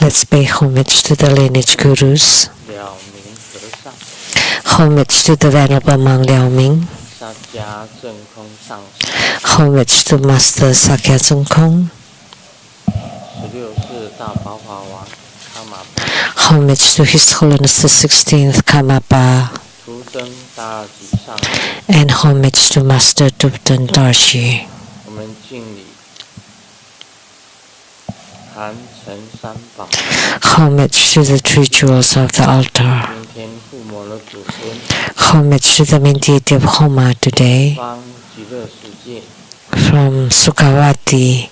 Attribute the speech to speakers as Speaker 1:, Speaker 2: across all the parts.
Speaker 1: Let's pay homage to the lineage gurus. Homage to the Venerable Monk Liao Ming. Homage to Master Sakya Zhengkong. Homage to His Holiness the 16th Karmapa. And homage to Master Dubdan Darshi. Homage to the three jewels of the altar. Homage to the main deity of Homa today. From Sukhavati,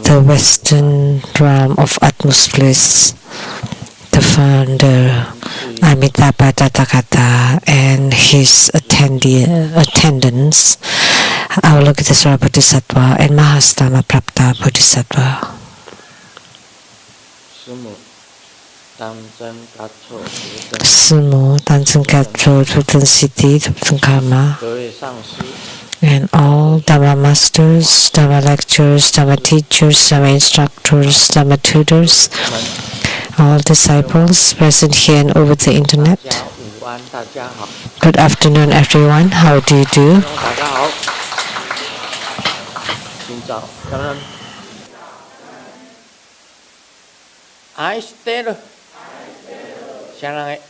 Speaker 1: the western realm of utmost bliss, the founder Amitabha Tathagata and his attendants, Avalokitesvara Bodhisattva and Mahastama Prapta Bodhisattva. Sumo, Tanzen Gacho, Tutan Siddhi, Tutan Karma, and all Dhamma masters, Dhamma lecturers, Dhamma teachers, Dhamma instructors, Dhamma tutors, all disciples present here and over the internet. Good afternoon, everyone. How do you do?
Speaker 2: I stay. Shanghai.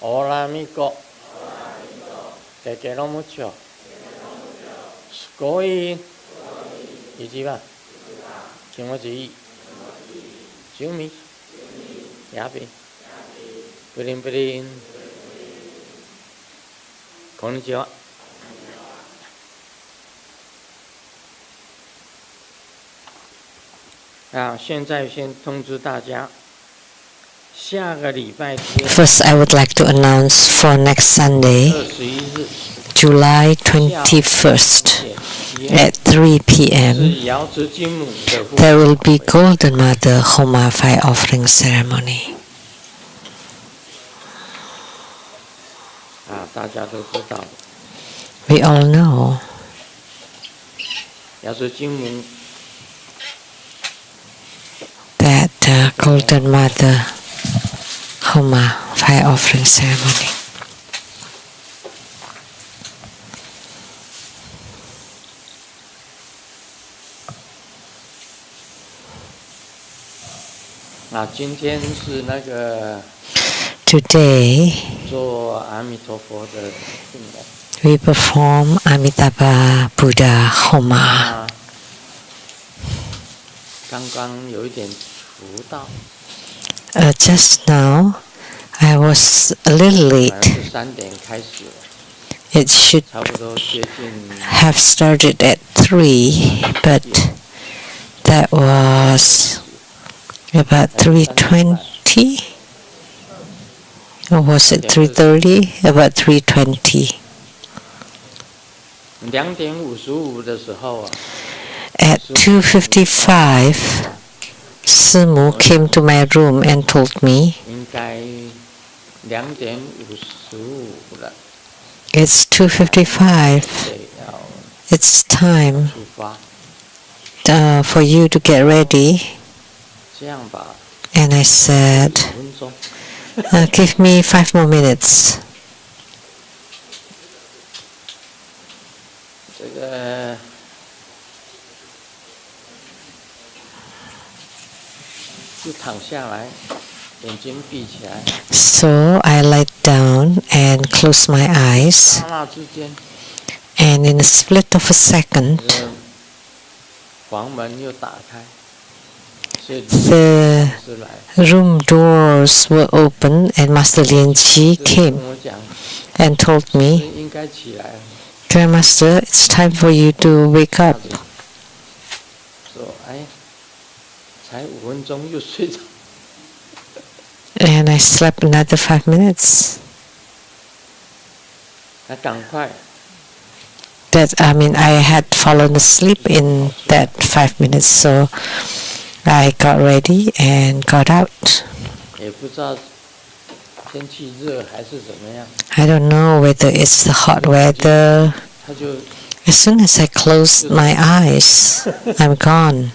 Speaker 2: Hola, amigo. Te quiero mucho. Sugoi. Ichiban. Kimochi ii. Shumi. Yappy. Brin brin. Konnichiwa.
Speaker 1: First, I would like to announce for next Sunday, July 21st at 3 p.m. there will be Golden Mother Homa Fire Offering Ceremony. We all know that Golden Mother Homa Fire Offering Ceremony. Today we perform Amitabha Buddha Homa. Just now, I was a little late. It should have started at 3, but that was about 3:20, or was it 3:30? About 3:20. At 2:55, Simu came to my room and told me it's 2:55. It's time for you to get ready. And I said, give me 5 more minutes. So I lied down and closed my eyes, and in a split of a second, the room doors were open, and Master Lin Chi came and told me, Grandmaster, it's time for you to wake up. And I slept another 5 minutes. I had fallen asleep in that 5 minutes, so I got ready and got out. I don't know whether it's the hot weather. As soon as I closed my eyes, I'm gone.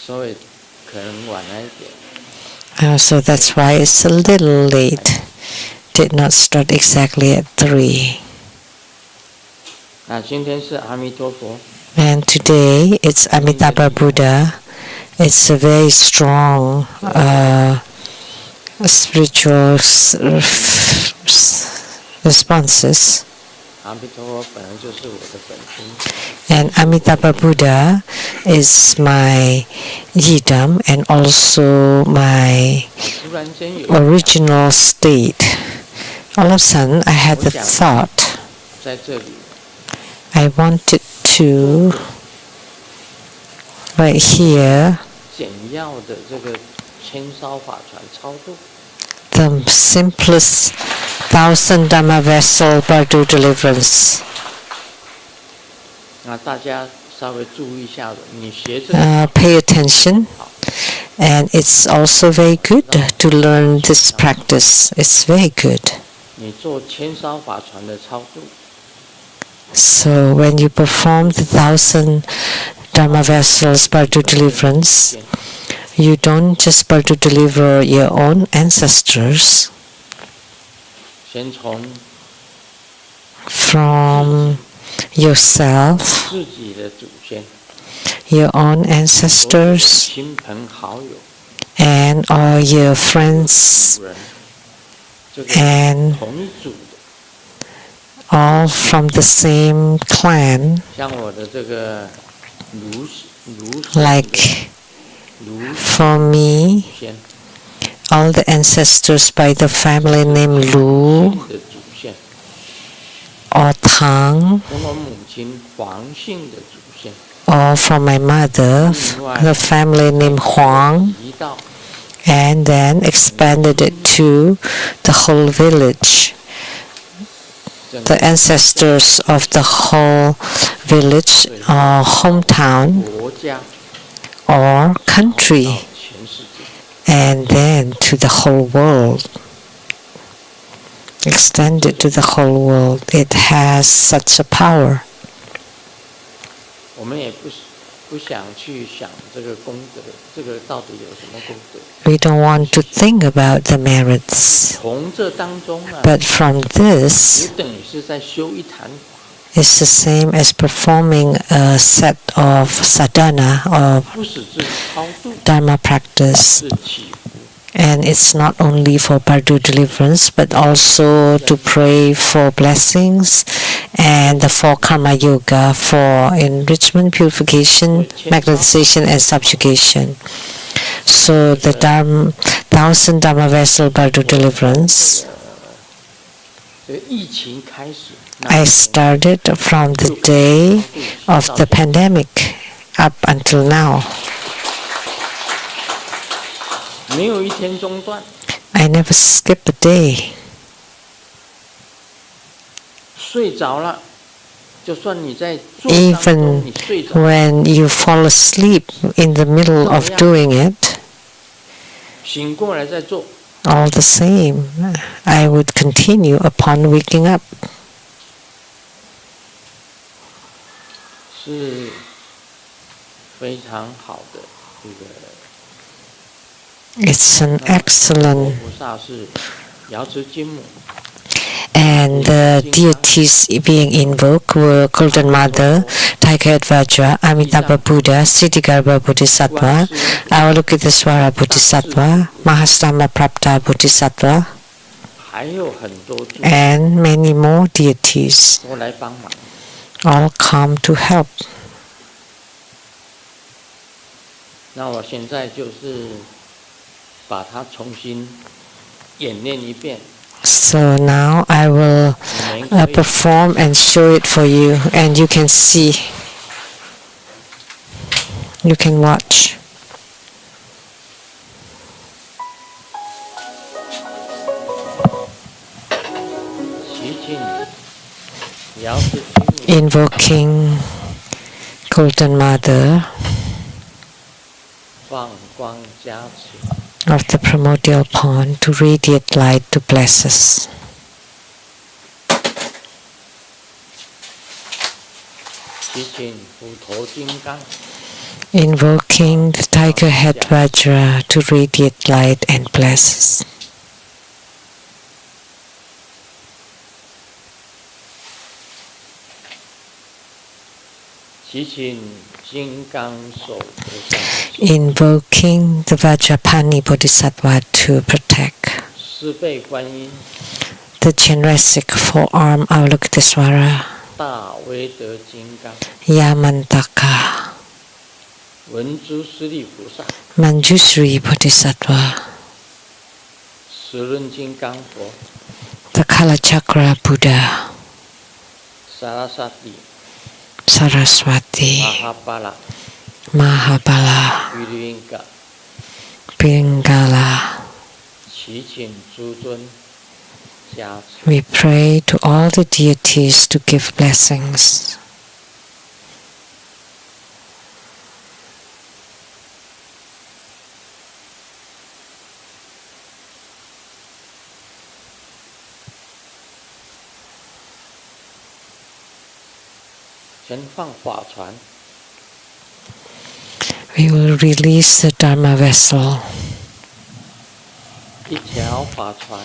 Speaker 2: 所以可能晚了一点。
Speaker 1: So that's why it's a little late. Did not start exactly at 3.
Speaker 2: 今天是阿弥陀佛。
Speaker 1: And today it's Amitabha Buddha. It's a very strong spiritual responses. And Amitabha Buddha is my yidam and also my original state. All of a sudden I had the thought, I wanted to, right here, the simplest 1000 Dhamma vessel Bardu deliverance. Pay attention, and it's also very good to learn this practice. It's very good. So when you perform the 1000 Dharma vessels Bardu deliverance, you don't just Bardu deliver your own ancestors from yourself, your own ancestors, and all your friends, and all from the same clan, like for me, all the ancestors by the family name Lu or Tang, or from my mother, the family name Huang, and then expanded it to the whole village. The ancestors of the whole village or hometown or country, and then to the whole world. Extended to the whole world. It has such a power. We don't want to think about the merits. But from this, it's the same as performing a set of sadhana or dharma practice. And it's not only for Bardu deliverance, but also to pray for blessings and the 4 karma yoga for enrichment, purification, magnetization, and subjugation. So the 1000 Dharma vessel Bardu deliverance, I started from the day of the pandemic up until now. I never skip a day. Even when you fall asleep in the middle of doing it, all the same, I would continue upon waking up. It's an excellent, and the deities being invoked were Golden Mother, Tiger Vajra, Amitabha Buddha, Siddhigarbha Bodhisattva, Avalokitesvara Bodhisattva, Mahastama Prapta Bodhisattva, and many more deities all come to help. So now I will perform and show it for you, and you can see, you can watch. Invoking Golden Mother of the primordial pond to radiate light to bless us. Invoking the tiger head Vajra to radiate light and bless.
Speaker 2: 祈请金刚手菩萨
Speaker 1: Invoking the Vajrapani Bodhisattva to protect
Speaker 2: 四倍观音
Speaker 1: the Chenresic forearm Avalokitesvara
Speaker 2: 大威德金刚
Speaker 1: Yamantaka
Speaker 2: 文殊师利菩萨
Speaker 1: Manjusri Bodhisattva
Speaker 2: 十轮金刚佛
Speaker 1: the Kalachakra Buddha
Speaker 2: 萨拉萨蒂
Speaker 1: Saraswati
Speaker 2: 马哈巴拉
Speaker 1: Mahabala
Speaker 2: 毗卢因嘎
Speaker 1: Pingala.
Speaker 2: 祈请诸尊加持
Speaker 1: We pray to all the deities to give blessings. 先放法船 We will release the Dharma vessel.
Speaker 2: 一条法船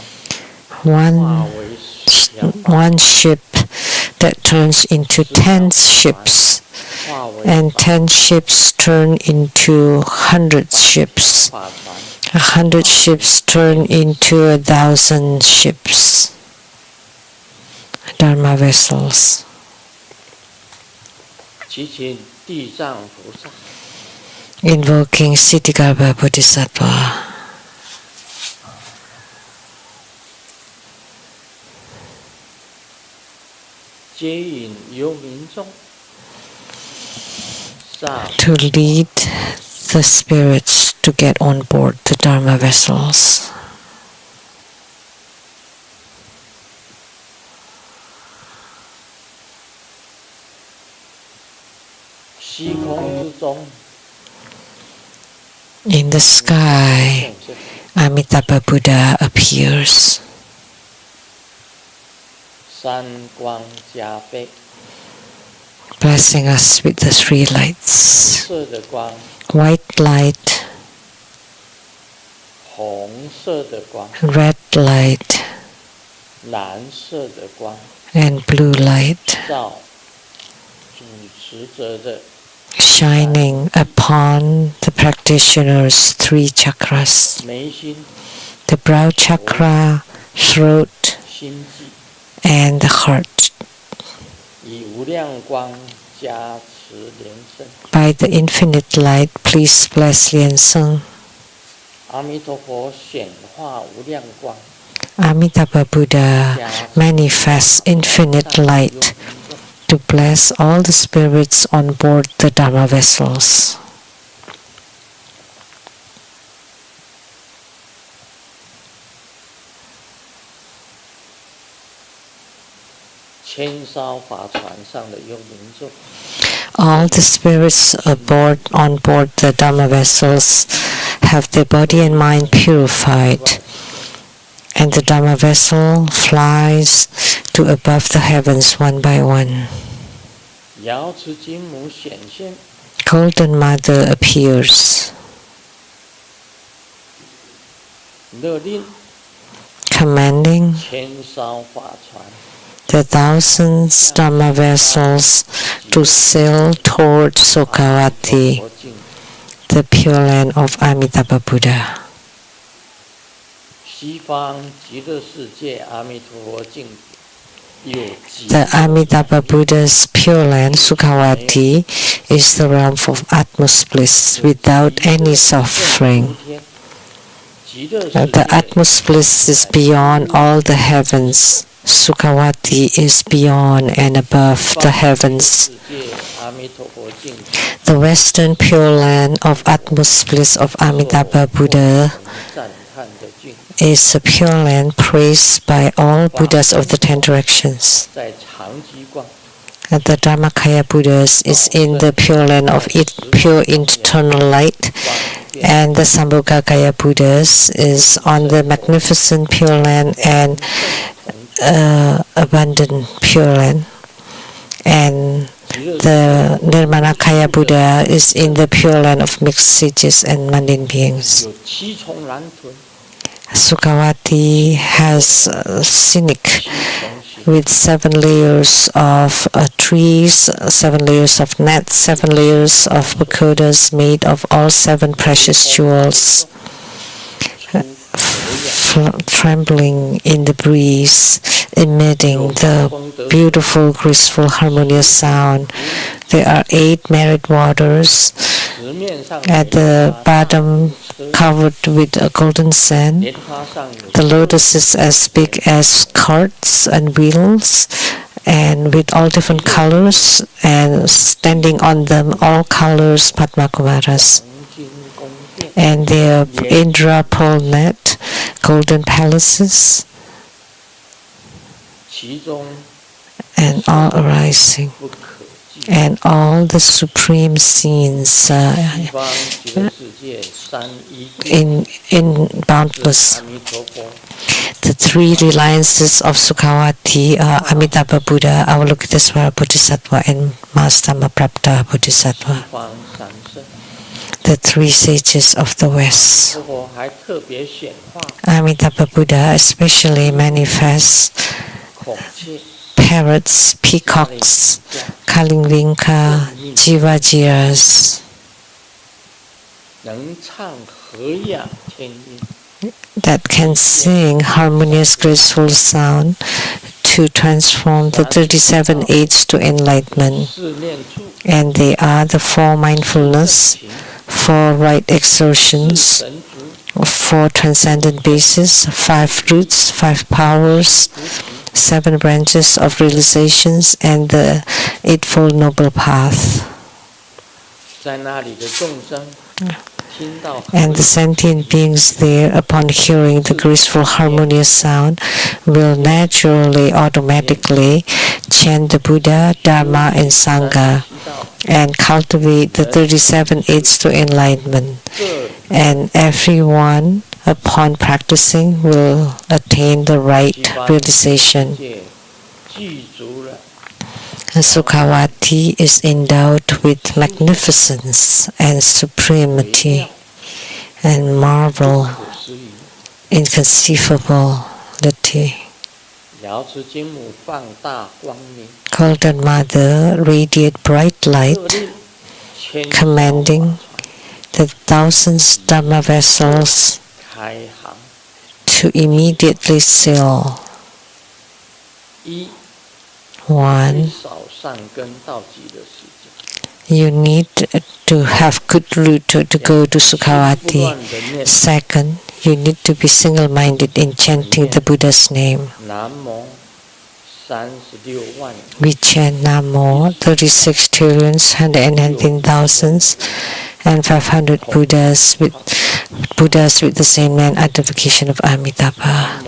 Speaker 1: One
Speaker 2: 化为十条
Speaker 1: one ship that turns into 10 ships,
Speaker 2: 化为
Speaker 1: and 10 ships turn into 100 ships.
Speaker 2: 法船
Speaker 1: 100 ships turn into 1,000 ships. Dharma vessels.
Speaker 2: 祈请地藏菩萨
Speaker 1: Invoking Siddhigarbha Bodhisattva.
Speaker 2: 接引游民众 萨
Speaker 1: To lead the spirits to get on board the Dharma vessels.
Speaker 2: 虚空之中
Speaker 1: In the sky, Amitabha Buddha appears.
Speaker 2: 三光加倍
Speaker 1: Blessing us with the three lights.
Speaker 2: 色的光
Speaker 1: White light,
Speaker 2: 红色的光
Speaker 1: red light,
Speaker 2: 蓝色的光
Speaker 1: and blue light
Speaker 2: 照主持者的
Speaker 1: shining upon the practitioner's three chakras.
Speaker 2: 眉心
Speaker 1: The brow chakra, throat,
Speaker 2: 心际
Speaker 1: and the heart.
Speaker 2: 以无量光加持连身
Speaker 1: By the infinite light, please bless Lien Seng.
Speaker 2: 阿弥陀佛显化无量光
Speaker 1: Amitabha Buddha manifests infinite light to bless all the spirits on board the Dharma vessels.
Speaker 2: 千艘法船上的游民众
Speaker 1: All the spirits on board the Dharma vessels have their body and mind purified, and the Dharma vessel flies to above the heavens one by one.
Speaker 2: 瑶池金母显现
Speaker 1: Golden Mother appears,
Speaker 2: 勒令
Speaker 1: commanding
Speaker 2: 千艘法船
Speaker 1: the thousands Dharma vessels to sail toward Sukhavati,
Speaker 2: 佛境
Speaker 1: the Pure Land of Amitabha Buddha.
Speaker 2: 西方极乐世界阿弥陀佛境有极
Speaker 1: The Amitabha Buddha's Pure Land, Sukhavati, is the realm of utmost bliss without any suffering.
Speaker 2: 极乐世
Speaker 1: The
Speaker 2: 界
Speaker 1: utmost bliss is beyond all the heavens. Sukhavati is beyond and above the heavens.
Speaker 2: 世界阿弥陀佛境
Speaker 1: The Western Pure Land of utmost bliss of Amitabha Buddha
Speaker 2: 赞叹的境
Speaker 1: is a Pure Land praised by all Buddhas of the ten directions.
Speaker 2: 在长寂光
Speaker 1: The Dharmakaya Buddhas is in the Pure Land of pure internal light, and the Sambhogakaya Buddhas is on the magnificent Pure Land and abundant Pure Land. And The Nirmanakaya Buddha is in the Pure Land of mixed sages and mundane beings. Sukhavati has scenic with 7 layers of trees, 7 layers of nets, 7 layers of pagodas made of all 7 precious jewels, trembling in the breeze, emitting the beautiful, graceful, harmonious sound. There are 8 merit waters at the bottom, covered with a golden sand. The lotus is as big as carts and wheels, and with all different colors, and standing on them all colors Padma Kumaras. And their Indra pole net, golden palaces, and all arising, and all the supreme scenes in boundless. The 3 reliances of Sukhavati are Amitabha Buddha, Avalokitesvara Bodhisattva, and Mahastama-prapta Bodhisattva, the 3 sages of the West. Amitabha Buddha especially manifests parrots, peacocks, kalingvinka, jivajiras that can sing harmonious, graceful sound to transform the 37 aids to enlightenment. And they are the 4 mindfulness, 4 right exertions, 4 transcendent bases, 5 roots, 5 powers, 7 branches of realizations, and the Eightfold Noble Path. And the sentient beings there, upon hearing the graceful, harmonious sound, will naturally, automatically chant the Buddha, Dharma, and Sangha, and cultivate the 37 aids to enlightenment. And everyone, upon practicing, will attain the right realization. Sukhavati is endowed with magnificence and supremacy and marvel, inconceivability. Golden Mother radiate bright light, commanding the thousands Dhamma vessels to immediately sail. 1. You need to have good route to go to Sukhavati. 2nd, you need to be single-minded in chanting the Buddha's name. We chant Namo 36,119,000 and 500 Buddhas with the same name identification of Amitabha.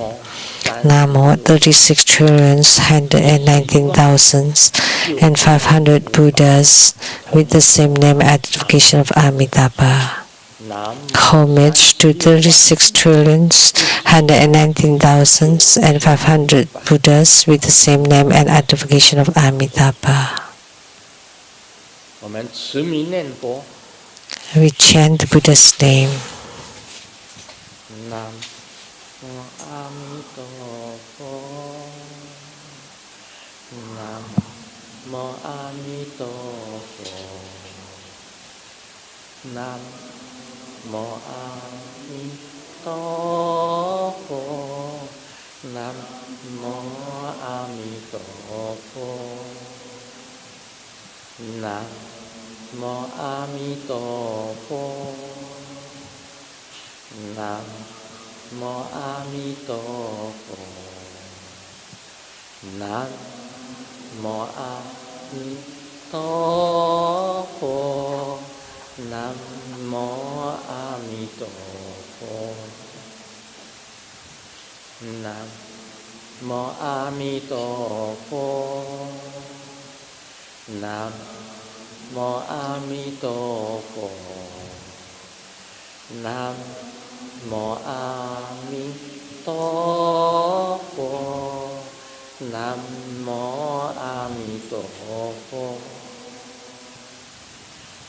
Speaker 1: Namo 36,119,000 and 500 Buddhas with the same name identification of Amitabha. Homage to 36,119,000 and 500 Buddhas with the same name and identification of Amitabha. We chant the Buddha's name. Namo Amitabha. Namo Amitabha. Namo Amitabha. Namo Amitabha. Namo Amitabha. Namo Amitabha. Namo Amitabha. Namo Amitabha. Namo Amitabha. Namo Amitabha. Namo Amitabha.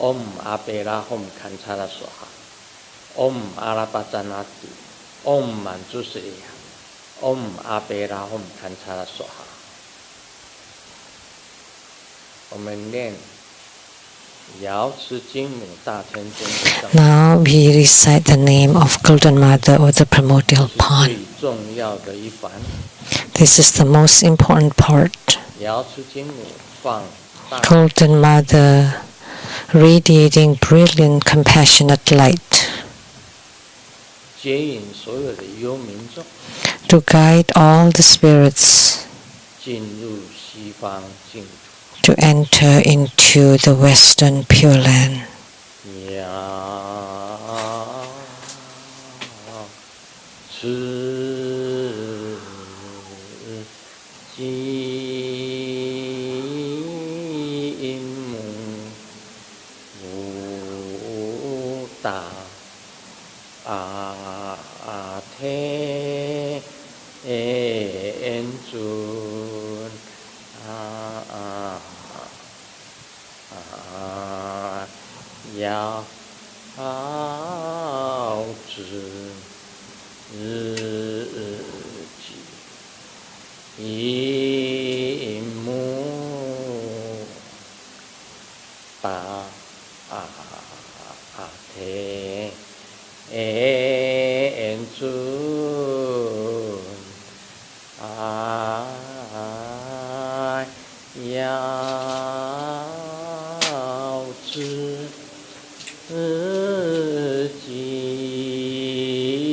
Speaker 2: Om Abela Hom Kanchara Swaha. Om Arapajanati. Om Manjusriya. Om Abela Hom Kanchara Swaha. 我们念瑶池金母大天尊的圣。
Speaker 1: Now we recite the name of Golden Mother of the primordial pond.
Speaker 2: 最重要的一环。
Speaker 1: This is the most important part.
Speaker 2: 瑶池金母放大。
Speaker 1: Golden Mother radiating brilliant, compassionate light
Speaker 2: 接引所有的幽冥众
Speaker 1: to guide all the spirits
Speaker 2: 进入西方净土。
Speaker 1: to enter into the Western Pure Land.
Speaker 2: 瑶池金母大天尊。 瑶池金母大天尊。 天尊瑶池金母大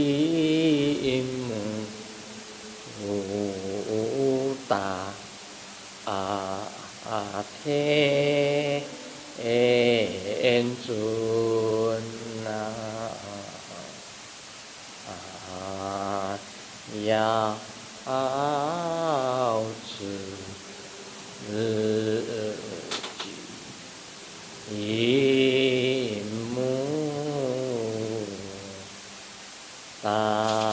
Speaker 2: 天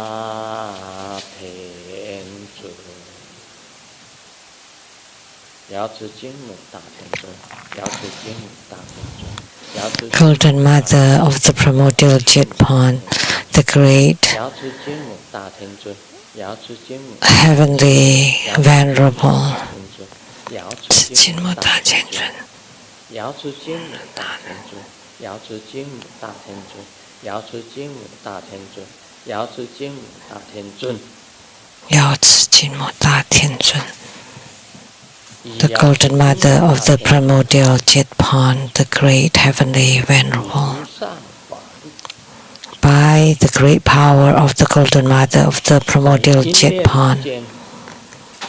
Speaker 2: 尊。 瑶池金母大天尊，瑶池金母大天尊，瑶池
Speaker 1: Golden Mother of the primordial jet pond, the great,
Speaker 2: 瑶池金母大天尊，瑶池金母
Speaker 1: heavenly, venerable,
Speaker 2: 瑶池金母大天尊，
Speaker 1: Chinmata
Speaker 2: 瑶池金母大天尊，瑶池金母大天尊，瑶池金母大天尊，瑶池金母大天尊，
Speaker 1: Yao Tzu Jinmo Da Tian Zun, the Golden Mother of the primordial jet pond, the great, heavenly, venerable. By the great power of the Golden Mother of the primordial jet pond,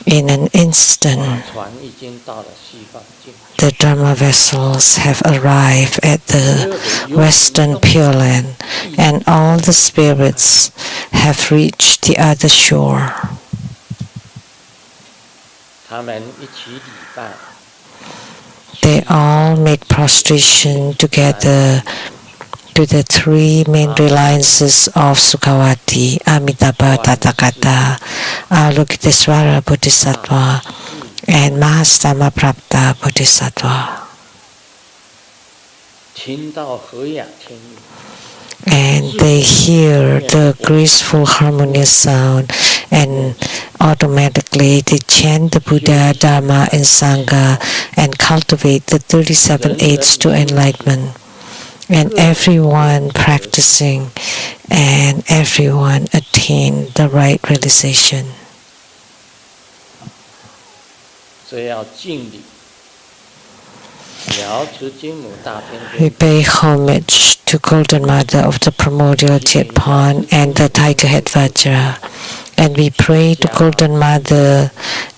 Speaker 1: in an instant,
Speaker 2: 船已经到了西方境。
Speaker 1: the Dharma vessels have arrived at the Western Pure Land, and all the spirits have reached the other shore.
Speaker 2: 他们一起礼拜。
Speaker 1: They all made prostration together to the three main reliances of Sukhavati, Amitabha Tathagata, Avalokitesvara Bodhisattva, and Mahastama Prapta Bodhisattva.
Speaker 2: 听到和雅天语，
Speaker 1: And they hear the graceful harmonious sound, and automatically they chant the Buddha, Dharma, and Sangha and cultivate the 37 aids to enlightenment. And everyone practicing and everyone attain the right realization.
Speaker 2: 这要敬礼。瑶池金母大天
Speaker 1: We
Speaker 2: 尊，
Speaker 1: pay homage to Golden Mother of the primordial jet pond and the tiger head Vajra. And we pray to Golden Mother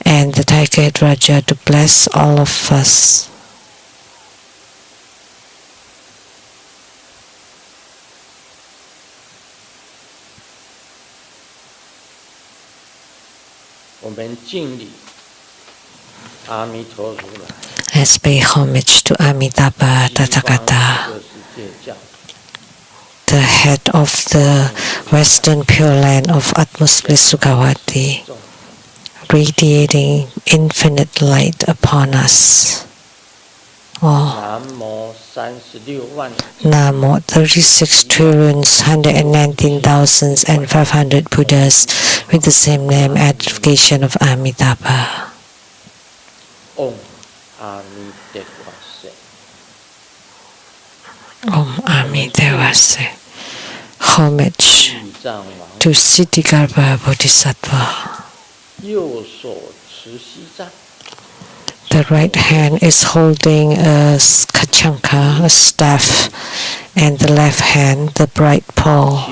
Speaker 1: and the tiger head Vajra to bless all of us. 我们敬礼阿弥陀如来。 Let's pay homage to Amitabha Tathagata,
Speaker 2: 这世界教
Speaker 1: the head of the Western Pure Land of Utmost Bliss Sukhavati, radiating infinite light upon us all.
Speaker 2: 南无
Speaker 1: Namo 36,119,500 Buddhas with the same name, advocation of Amitabha. Om Amitevase. Homage to Siddhigarbha Bodhisattva. The right hand is holding a kachanka, a staff, and the left hand, the bright pole.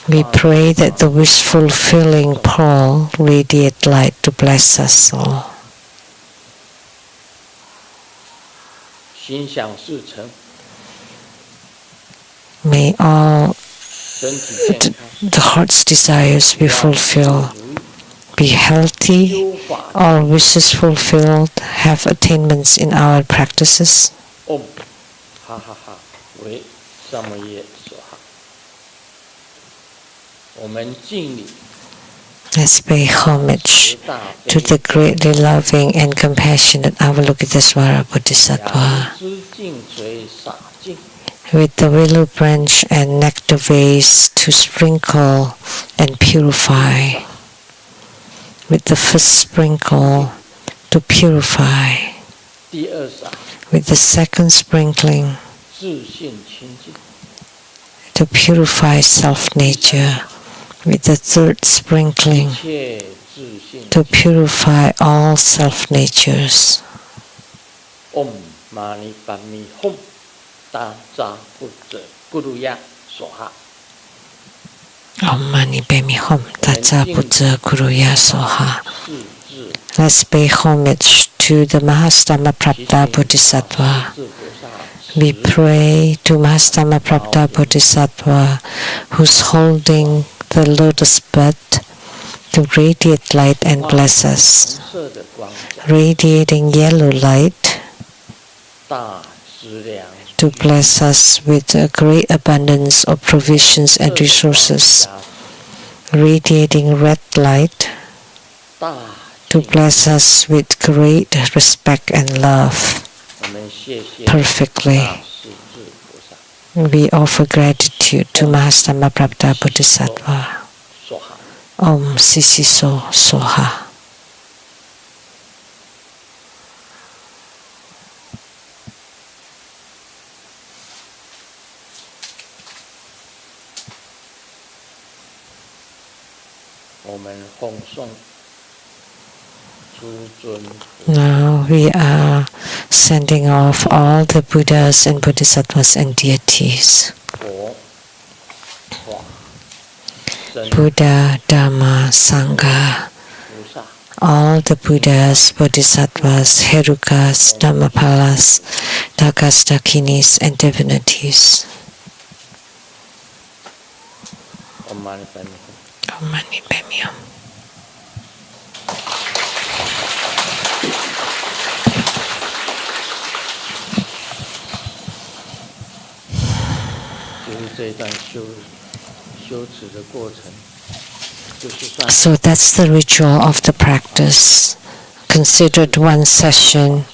Speaker 1: We pray that the wish-fulfilling pole radiate light to bless us all. May all the heart's desires be fulfilled, be healthy, all wishes fulfilled, have attainments in our practices. Let's pay homage to the greatly loving and compassionate Avalokitesvara Bodhisattva. With the willow branch and nectar vase to sprinkle and purify. With the first sprinkle to purify. With the second sprinkling to purify self-nature. With the third sprinkling to purify all self-natures. Om Mani Padme Hum Taza Putra Guruya Soha. Om Mani Padme Hum Taza Putra Guruya Soha. Let's pay homage to the Mahastama-prapta Bodhisattva. We pray to Mahastama-prapta Bodhisattva who's holding the lotus bud to radiate light and bless us. Radiating yellow light to bless us with a great abundance of provisions and resources. Radiating red light to bless us with great respect and love perfectly. We offer gratitude to Mahastama-prapta Bodhisattva. Om Sisiso Soha. Now we are sending off all the Buddhas and Bodhisattvas and deities. Buddha, Dhamma, Sangha, all the Buddhas, Bodhisattvas, Herukas, Dhammapalas, Dakas, Dakinis, and divinities. Om Mani Padme Hum. So that's the ritual of the practice, considered one session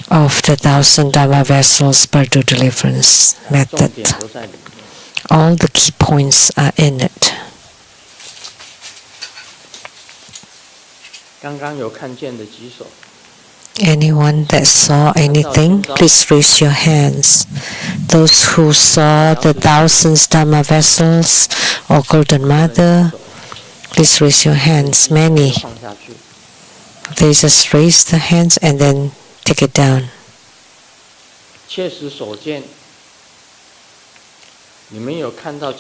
Speaker 1: of the 1,000 Dhamma vessels Bardo deliverance method. All the key points are in it. Anyone that saw anything, please raise your hands. Those who saw the 1,000 Dhamma vessels or Golden Mother, please raise your hands. Many. They just raise the hands and then take it down.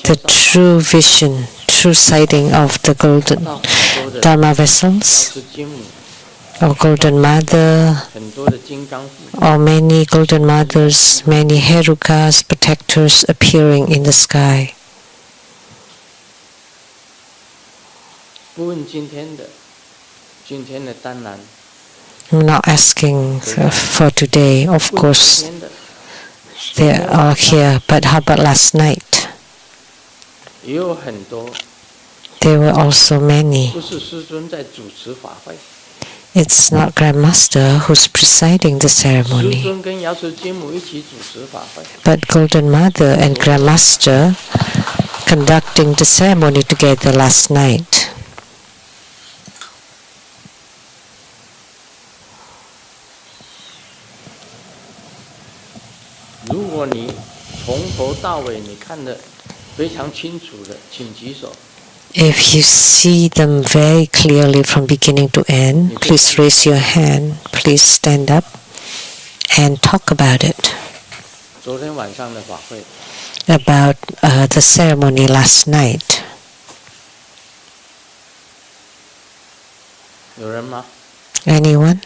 Speaker 1: The true vision, true sighting of the Golden Dhamma vessels, or Golden Mother, or many Golden Mothers, many Herukas, protectors appearing in the sky. I'm not asking for today, of course, they are here, but how about last night? There were also many. It's not Grandmaster who's presiding the ceremony, but Golden Mother and Grandmaster conducting the ceremony together last night. If you see them very clearly from beginning to end, please raise your hand, please stand up and talk about it. About the ceremony last night. Anyone?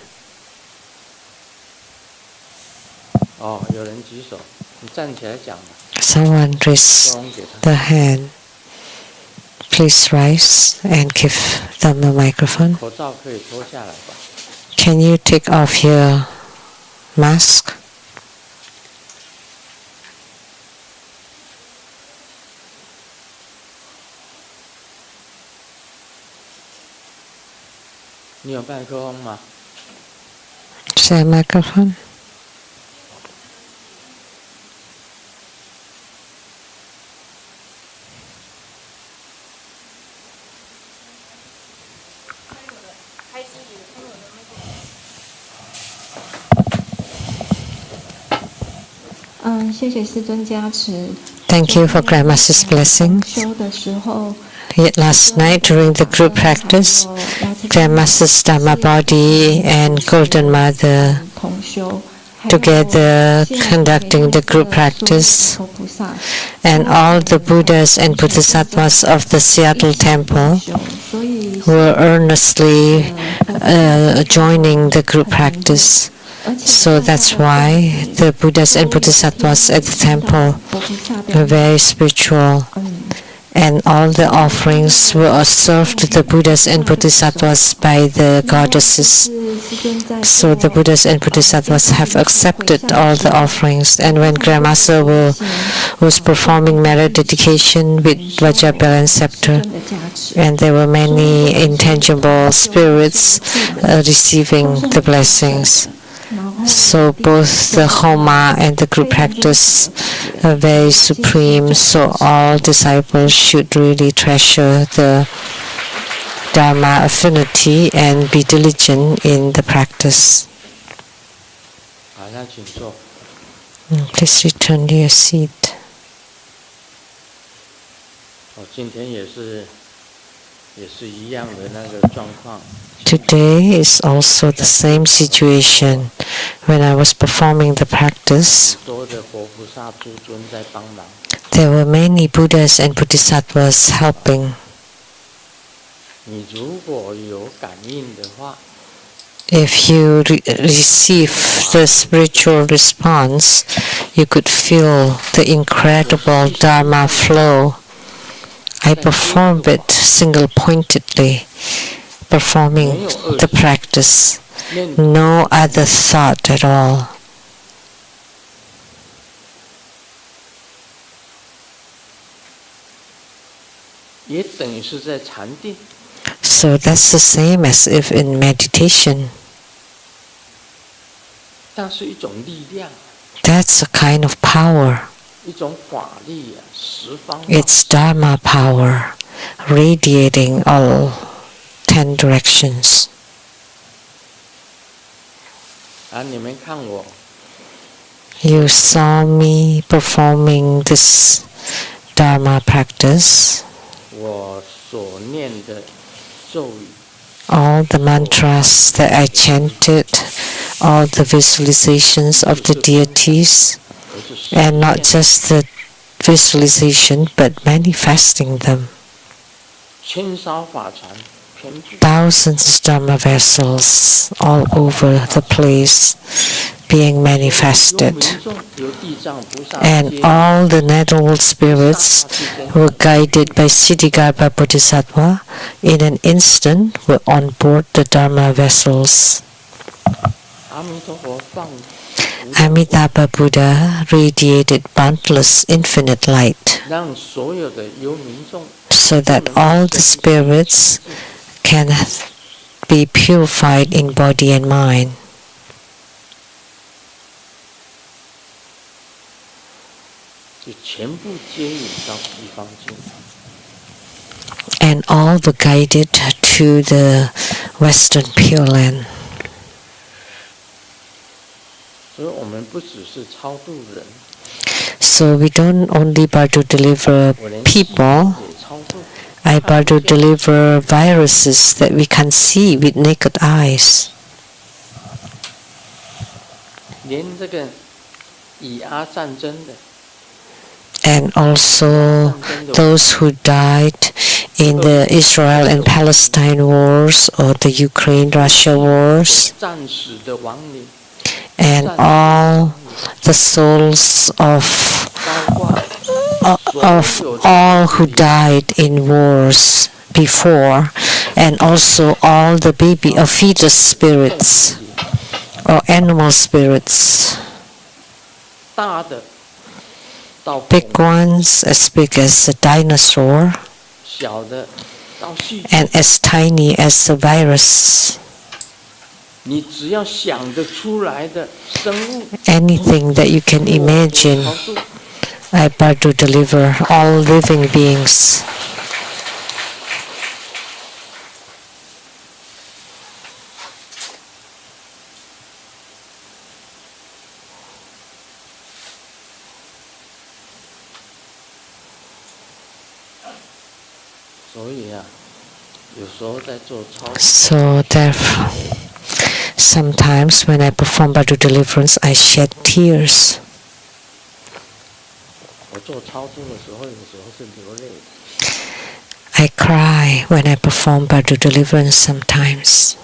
Speaker 1: Someone raise the hand. Please rise and give them the microphone. Can you take off your mask? Share microphone. Thank you for Grandmaster's blessings. Yet last night during the group practice, Grandmaster's Dharma body and Golden Mother together conducting the group practice, and all the Buddhas and Bodhisattvas of the Seattle Temple were earnestly joining the group practice. So that's why the Buddhas and Bodhisattvas at the temple are very spiritual, and all the offerings were served to the Buddhas and Bodhisattvas by the goddesses. So the Buddhas and Bodhisattvas have accepted all the offerings, and when Grandmaster was performing merit dedication with Vajra bell and scepter, and there were many intangible spirits receiving the blessings. So both the Homa and the group practice are very supreme, so all disciples should really treasure the Dharma affinity and be diligent in the practice. Please return to your seat. Today is also the same situation. When I was performing the practice, there were many Buddhas and Bodhisattvas helping. If you receive the spiritual response, you could feel the incredible Dharma flow. I performed it single-pointedly, performing the practice, no other thought at all. So that's the same as if in meditation. That's a kind of power. It's Dharma power, radiating all 10 directions. You saw me performing this Dharma practice. All the mantras that I chanted, all the visualizations of the deities, and not just the visualization, but manifesting them. Thousands of Dharma vessels all over the place being manifested. And all the netherworld spirits were guided by Siddhigarbha Bodhisattva. In an instant were on board the Dharma vessels. Amitabha Buddha radiated boundless infinite light so that all the spirits can be purified in body and mind. And all were guided to the Western Pure Land. So we don't only but to deliver people, I but to deliver viruses that we can see with naked eyes. And also those who died in the Israel and Palestine wars or the Ukraine-Russia wars, and all the souls of all who died in wars before, and also all the baby or fetus spirits or animal spirits, big ones as big as a dinosaur and as tiny as a virus. Anything that you can imagine, I but to deliver all living beings. So therefore, sometimes when I perform Bhadu deliverance, I shed tears. I cry when I perform Bhadu deliverance sometimes.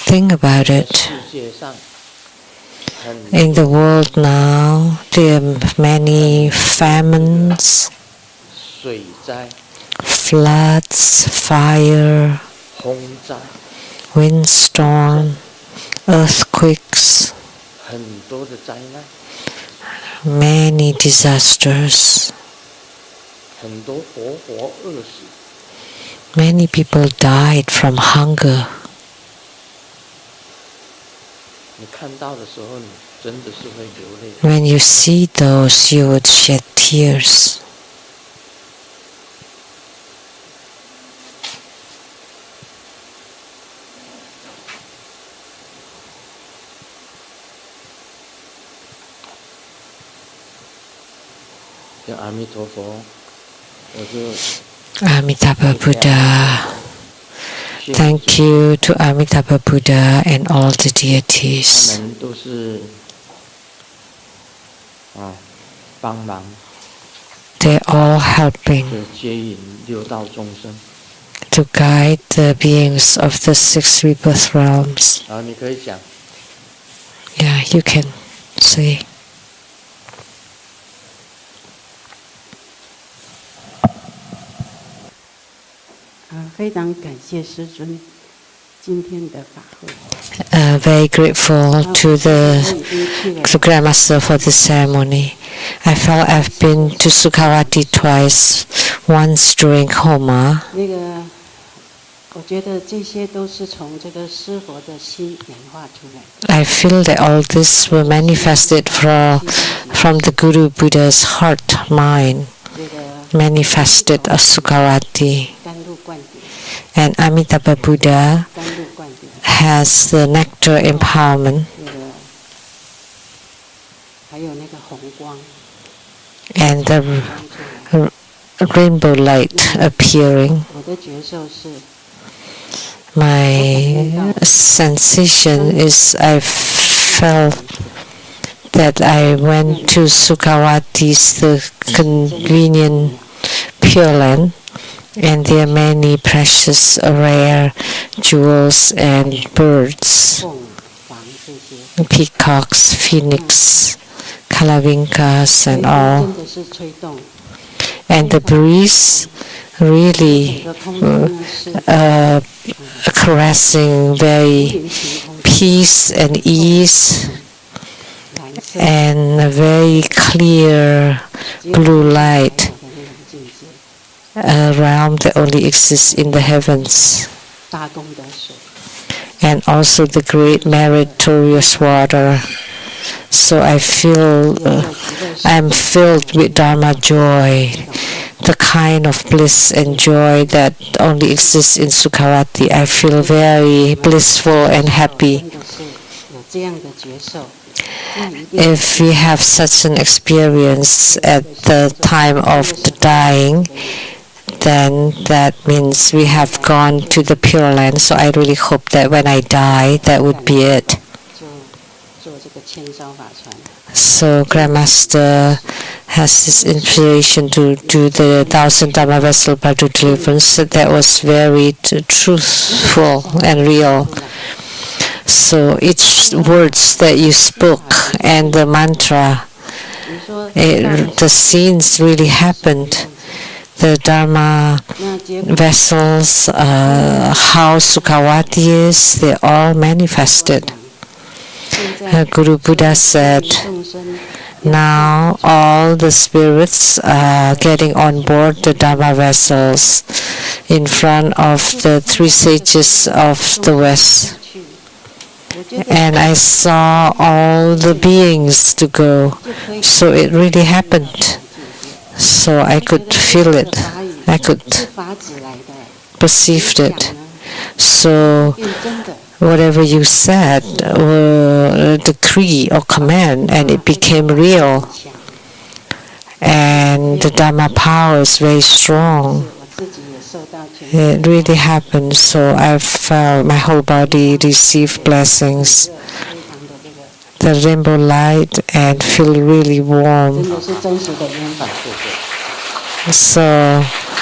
Speaker 1: Think about it. In the world now, there are many famines, floods, fire, windstorm, earthquakes, many disasters. Many people died from hunger. When you see those, you would shed tears. Amitabha Buddha. Thank you to Amitabha Buddha and all the deities. They're all helping to guide the beings of the 6 rebirth realms. Yeah, you can say. Very grateful to the Grandmaster for the ceremony. I felt I've been to Sukhavati twice, once during Homa. I feel that all this were manifested from the Guru Buddha's heart, mind, manifested as Sukhavati. And Amitabha Buddha has the nectar empowerment and the rainbow light appearing. My sensation is I felt that I went to Sukhavati's the convenient Pure Land, and there are many precious rare jewels and birds, peacocks, phoenix, kalavinkas and all. And the breeze really caressing, very peace and ease, and a very clear blue light. a realm that only exists in the heavens, and also the great meritorious water. So I am filled with Dharma joy, the kind of bliss and joy that only exists in Sukhavati. I feel very blissful and happy. If we have such an experience at the time of the dying, then that means we have gone to the Pure Land. So I really hope that when I die, that would be it. So Grandmaster has this inspiration to do the 1,000 Dhamma vessel Bhakti deliverance. That was very truthful and real. So each words that you spoke and the mantra, the scenes really happened. The Dharma vessels, how Sukhavati is, they all manifested. Guru Buddha said, now all the spirits are getting on board the Dharma vessels in front of the three sages of the West. And I saw all the beings to go. So it really happened. So I could feel it. I could perceive it. So whatever you said were a decree or command, and it became real. And the Dharma power is very strong. It really happened. So I felt my whole body receive blessings, the rainbow light, and feel really warm. So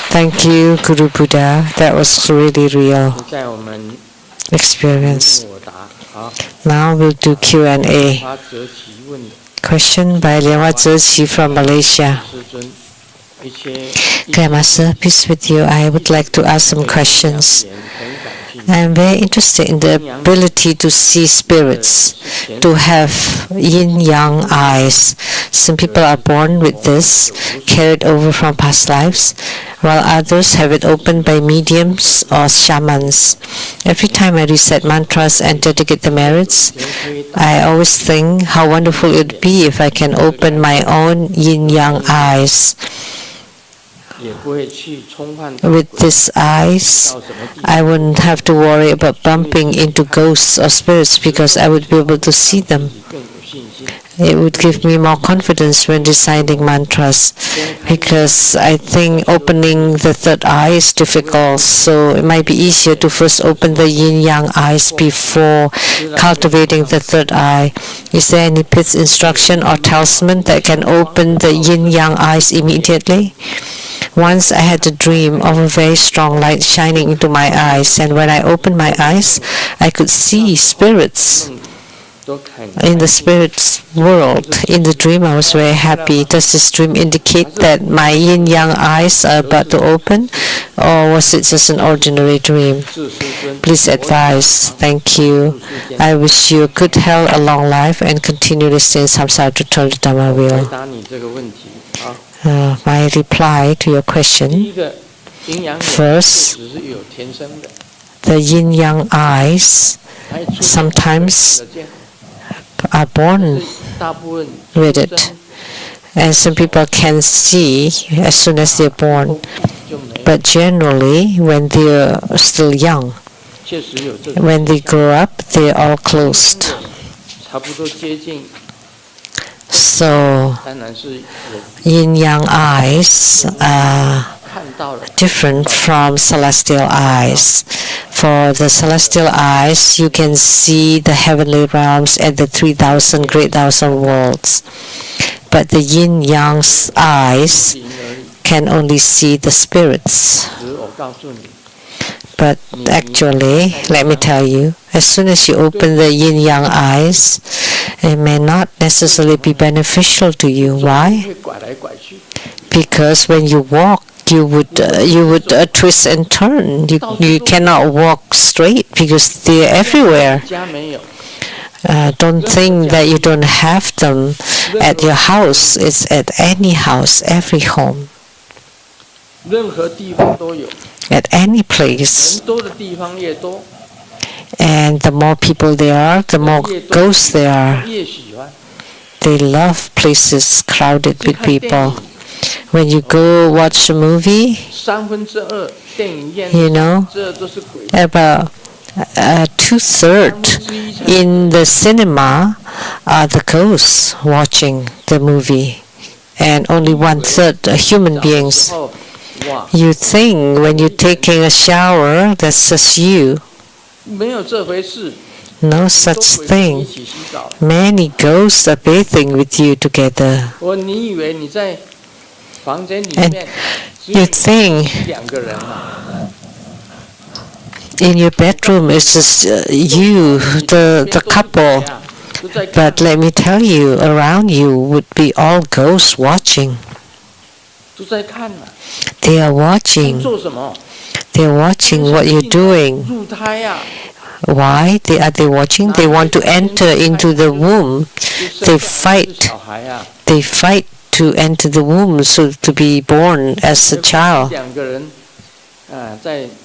Speaker 1: thank you, Guru Buddha. That was really real experience. Now we'll do Q&A. Question by Lianhua Zheqi from Malaysia. Grandmaster, peace with you. I would like to ask some questions. I am very interested in the ability to see spirits, to have yin-yang eyes. Some people are born with this, carried over from past lives, while others have it opened by mediums or shamans. Every time I recite mantras and dedicate the merits, I always think how wonderful it would be if I can open my own yin-yang eyes. With these eyes, I wouldn't have to worry about bumping into ghosts or spirits because I would be able to see them. It would give me more confidence when reciting mantras because I think opening the third eye is difficult, so it might be easier to first open the yin-yang eyes before cultivating the third eye. Is there any pith instruction or talisman that can open the yin-yang eyes immediately? Once I had a dream of a very strong light shining into my eyes, and when I opened my eyes, I could see spirits in the spirit's world. In the dream, I was very happy. Does this dream indicate that my yin-yang eyes are about to open, or was it just an ordinary dream? Please advise. Thank you. I wish you good health, a long life, and continue to stay in samsara to turn the Dhamma wheel. My reply to your question. First, the yin-yang eyes sometimes are born with it, and some people can see as soon as they're born, but generally when they're still young, when they grow up, they're all closed. So yin-yang eyes are different from celestial eyes. For the celestial eyes, you can see the heavenly realms and the 3,000 great thousand worlds. But the yin-yang eyes can only see the spirits. But actually, let me tell you, as soon as you open the yin-yang eyes, it may not necessarily be beneficial to you. Why? Because when you walk, you would twist and turn. You cannot walk straight because they're everywhere. Don't think that you don't have them at your house. It's at any house, every home. At any place. And the more people there are, the more ghosts there are. They love places crowded with people. When you go watch a movie, you know, about 2/3 in the cinema are the ghosts watching the movie, and only 1/3 are human beings. You think when you're taking a shower, that's just you. No such thing. Many ghosts are bathing with you together. And you think in your bedroom it's just you, the couple. But let me tell you, around you would be all ghosts watching. They are watching. They are watching what you're doing. Why are they watching? They want to enter into the womb. They fight. They fight to enter the womb, so to be born as a child,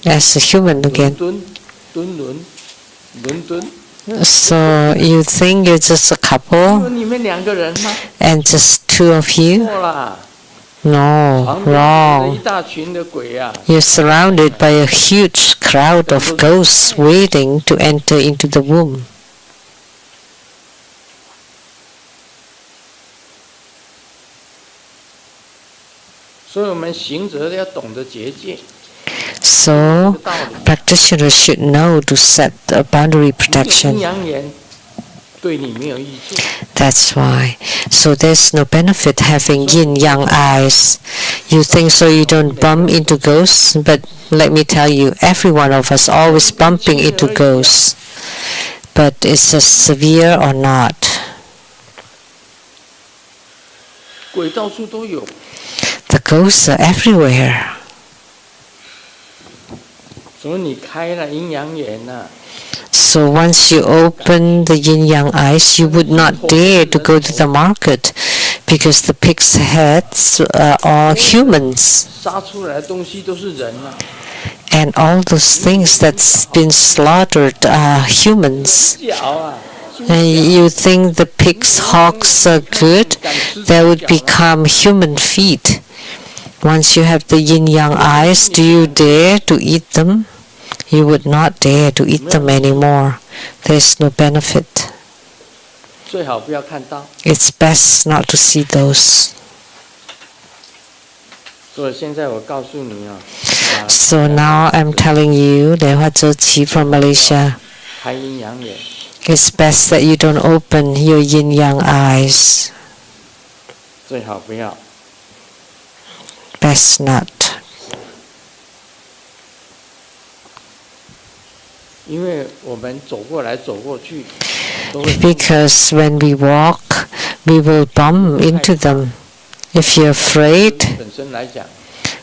Speaker 1: as a human again. So you think you're just a couple and just two of you? No, wrong. You're surrounded by a huge crowd of ghosts waiting to enter into the womb. So practitioners should know to set a boundary protection. That's why. So there's no benefit having yin-yang eyes. You think so you don't bump into ghosts, but let me tell you, every one of us always bumping into ghosts. But is it severe or not? The ghosts are everywhere. So once you open the yin-yang eyes, you would not dare to go to the market because the pigs' heads are all humans. And all those things that's been slaughtered are humans. And you think the pigs' hocks are good? They would become human feet. Once you have the yin-yang eyes, do you dare to eat them? You would not dare to eat them anymore. There's no benefit. It's best not to see those. So now I'm telling you, Lewa Zhe from Malaysia, it's best that you don't open your yin-yang eyes. Best not. Because when we walk, we will bump into them. If you're afraid,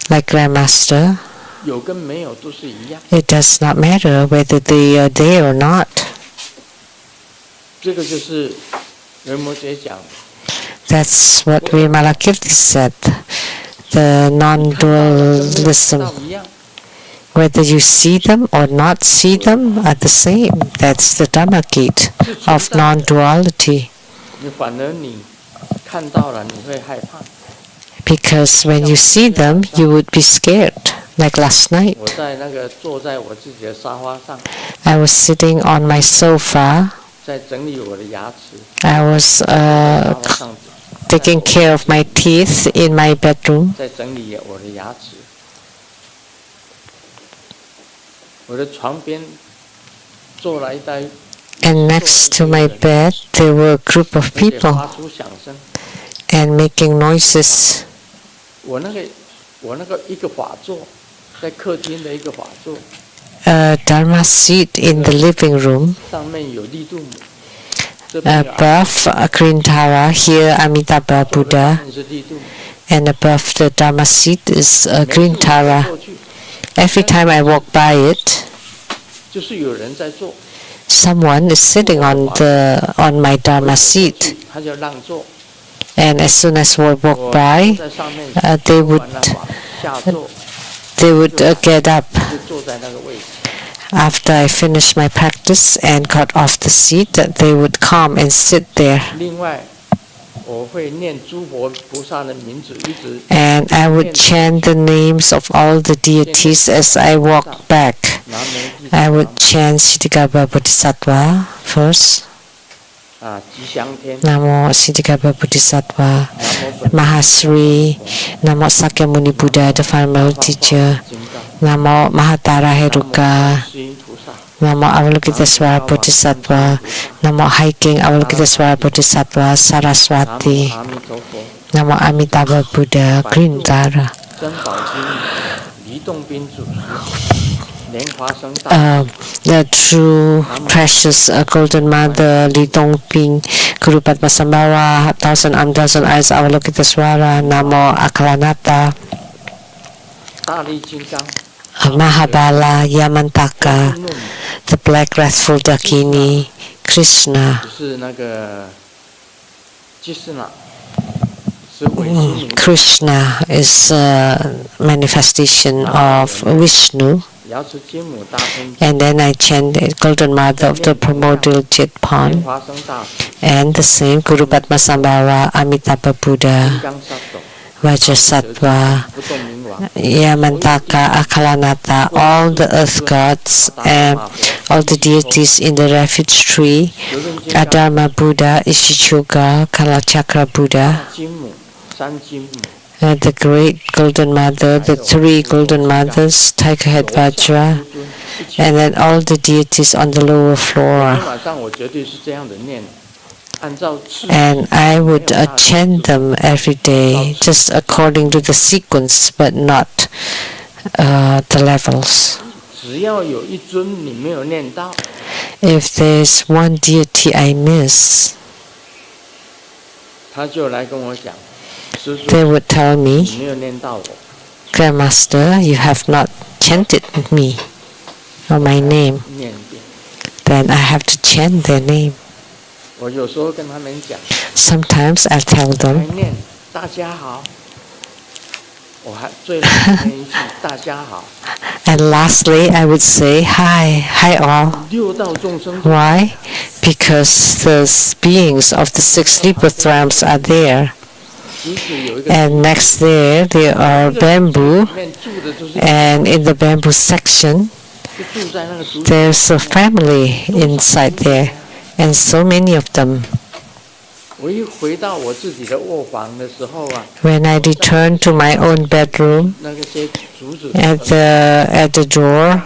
Speaker 1: like Grandmaster, it does not matter whether they are there or not. That's what Vimalakirti said, the non-dualism. Whether you see them or not see them are the same. That's the Dhamma gate of non-duality. Because when you see them, you would be scared. Like last night, I was sitting on my sofa. I was taking care of my teeth in my bedroom. And next to my bed, there were a group of people and making noises. A Dharma seat in the living room. Above Green Tara, here Amitabha Buddha, and above the Dharma seat is Green Tara. Every time I walk by it, someone is sitting on my Dharma seat. And as soon as I walk by, they would they would get up after I finished my practice and got off the seat. They would come and sit there. And I would chant the names of all the deities as I walked back. I would chant Siddhikapa Bodhisattva first. Namo Siddhikapa Bodhisattva, Mahasri, Namo Sakyamuni Buddha, the final teacher, Namo Mahatara Heruka, Namo Avalokitesvara Bodhisattva, Namo High King Avalokitesvara Bodhisattva, Saraswati, Namo Amitabha Buddha, Grindara. The true precious golden mother Li Dongping, Guru Padmasambhava, thousand arms, thousand eyes, Avalokitesvara, Namo Akalanata, Mahabala, Yamantaka, the black wrathful Dakini, Krishna. Krishna is a manifestation of Vishnu. And then I chanted Golden Mother of the Primordial Jet Pond, and the same Guru Padmasambhava, Amitabha Buddha, Vajrasattva, Yamantaka, Akalanata, all the earth gods, and all the deities in the refuge tree, Adharma Buddha, Ishichuga, Kalachakra Buddha, the great Golden Mother, the three Golden Mothers, Tiger Head Vajra, and then all the deities on the lower floor. And I would chant them every day, just according to the sequence, but not the levels. If there's one deity I miss, they would tell me, Grandmaster, you have not chanted me or my name. Then I have to chant their name. Sometimes I'll tell them, and lastly I would say, hi all. Why? Because the beings of the six rebirth realms are there. And next there are bamboo, and in the bamboo section there's a family inside there, and so many of them. When I return to my own bedroom, at the door,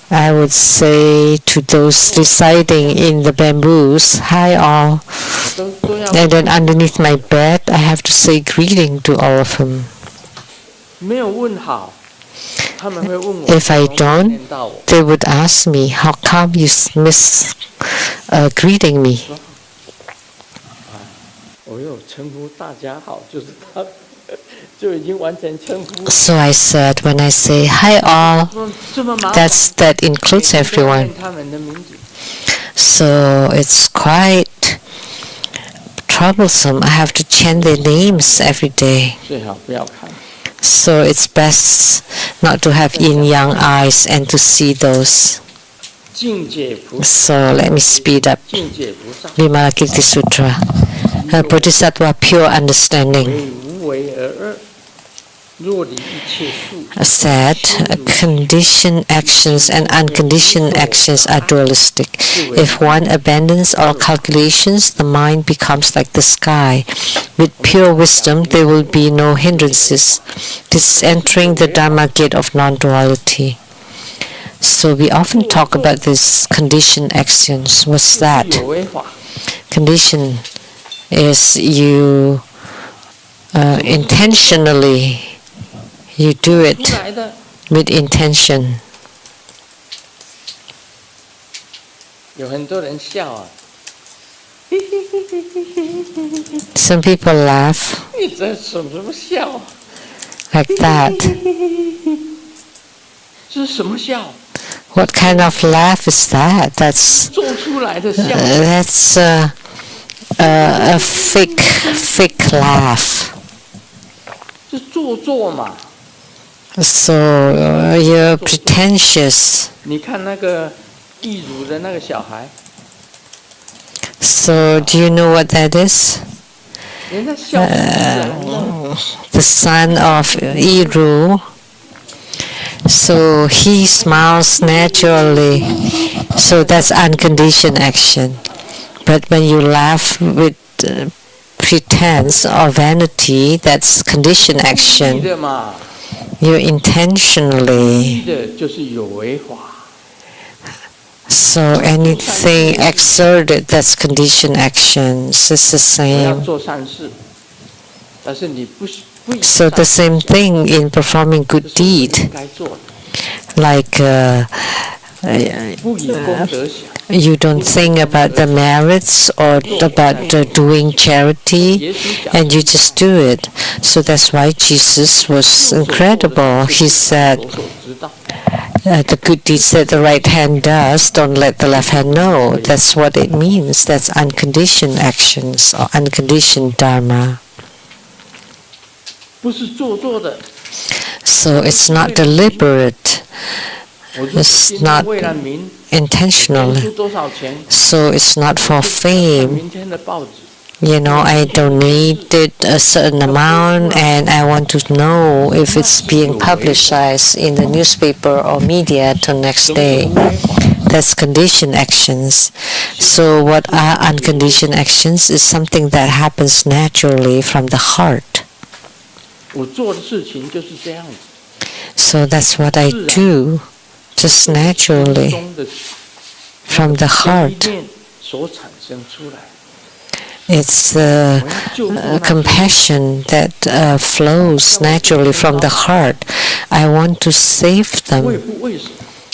Speaker 1: I would say to those residing in the bamboos, hi all. And then underneath my bed, I have to say greeting to all of them. If I don't, they would ask me, how come you miss greeting me? So I said, when I say hi all, that includes everyone. So it's quite troublesome. I have to chant their names every day. So it's best not to have yin-yang eyes and to see those. So let me speed up. Vimalakirti Sutra. Bodhisattva, pure understanding. Said, conditioned actions and unconditioned actions are dualistic. If one abandons all calculations, the mind becomes like the sky. With pure wisdom, there will be no hindrances. This is entering the Dharma gate of non-duality. So we often talk about these conditioned actions. What's that? Condition is you intentionally, you do it with intention. Some people laugh like that. What kind of laugh is that? That's a fake laugh. So you're pretentious.
Speaker 2: 你看那个义乳的那个小孩。
Speaker 1: So do you know what that is?
Speaker 2: 人家笑死人。
Speaker 1: The son of Iru. So he smiles naturally. So that's unconditioned action. But when you laugh with pretense or vanity, that's conditioned action.
Speaker 2: 的嘛。
Speaker 1: You intentionally.
Speaker 2: 的就是有为法。
Speaker 1: So anything exerted, that's conditioned actions. It's the
Speaker 2: 我要
Speaker 1: same.
Speaker 2: 做善事，但是你不
Speaker 1: So the same thing in performing good deed,
Speaker 2: 该做的，
Speaker 1: like
Speaker 2: 不以功德想。
Speaker 1: you don't think about the merits or about doing charity, and you just do it. So that's why Jesus was incredible. He said,
Speaker 2: 左手知道。
Speaker 1: the good deeds that the right hand does, don't let the left hand know. That's what it means. That's unconditioned actions or unconditioned dharma.
Speaker 2: 不是做作的。
Speaker 1: So it's not deliberate.
Speaker 2: 我就
Speaker 1: It's
Speaker 2: 今
Speaker 1: not
Speaker 2: 天为了名，
Speaker 1: intentional.
Speaker 2: 出多少钱？
Speaker 1: So it's not for
Speaker 2: 看
Speaker 1: fame.
Speaker 2: 明天的报纸。
Speaker 1: You know, I donated a certain amount and I want to know if it's being publicized in the newspaper or media till next day. That's conditioned actions. So what are unconditioned actions is something that happens naturally from the heart.
Speaker 2: 我做的事情就是这样子。
Speaker 1: So that's what I do, just naturally
Speaker 2: 中的
Speaker 1: from the heart.
Speaker 2: 意念所产生出来。
Speaker 1: It's the compassion that flows naturally from the heart. I want to save
Speaker 2: 为
Speaker 1: them.
Speaker 2: 为什么？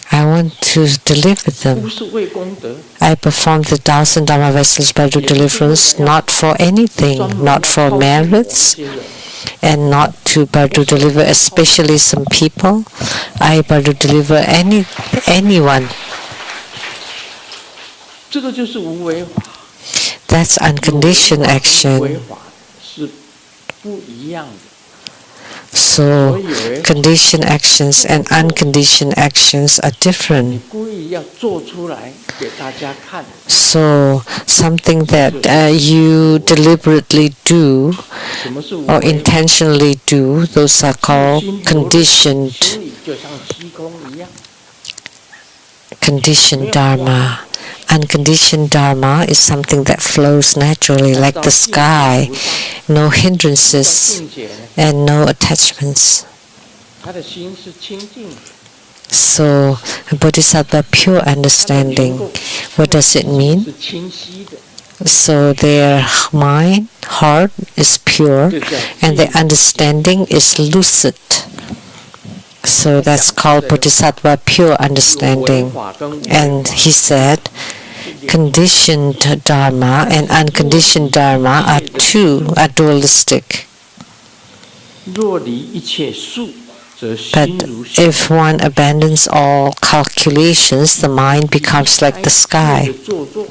Speaker 1: I want to deliver
Speaker 2: 不
Speaker 1: them.
Speaker 2: 是为功德，
Speaker 1: I perform the 1,000 Dharma vessels by the deliverance, not for anything, not for merits,
Speaker 2: 这些人
Speaker 1: and not to but to deliver especially some people. I but to deliver anyone.
Speaker 2: 这个就是无为法。
Speaker 1: That's unconditioned
Speaker 2: 无为
Speaker 1: action.
Speaker 2: 法是不一样的。
Speaker 1: So conditioned actions and unconditioned actions are
Speaker 2: 你
Speaker 1: different.
Speaker 2: 故意要做出来给大家看，
Speaker 1: So something that you deliberately do
Speaker 2: 什么是无
Speaker 1: or
Speaker 2: 为法？
Speaker 1: intentionally do, those are called conditioned,
Speaker 2: 心里就像虚空一样，
Speaker 1: conditioned dharma. Unconditioned dharma is something that flows naturally like the sky, no hindrances
Speaker 2: 境界呢，
Speaker 1: and no attachments.
Speaker 2: 他的心是清净的，
Speaker 1: So Bodhisattva pure understanding. What does it mean?
Speaker 2: 是清晰的，
Speaker 1: So their mind, heart is pure
Speaker 2: 这叫
Speaker 1: and their understanding is lucid. So that's called Bodhisattva pure
Speaker 2: 有为
Speaker 1: understanding.
Speaker 2: 法跟无为
Speaker 1: And he said, conditioned dharma and unconditioned dharma are dualistic.
Speaker 2: 若离一切数，则
Speaker 1: But
Speaker 2: 心如虚
Speaker 1: if one abandons all calculations, the mind becomes like the sky.
Speaker 2: 做作，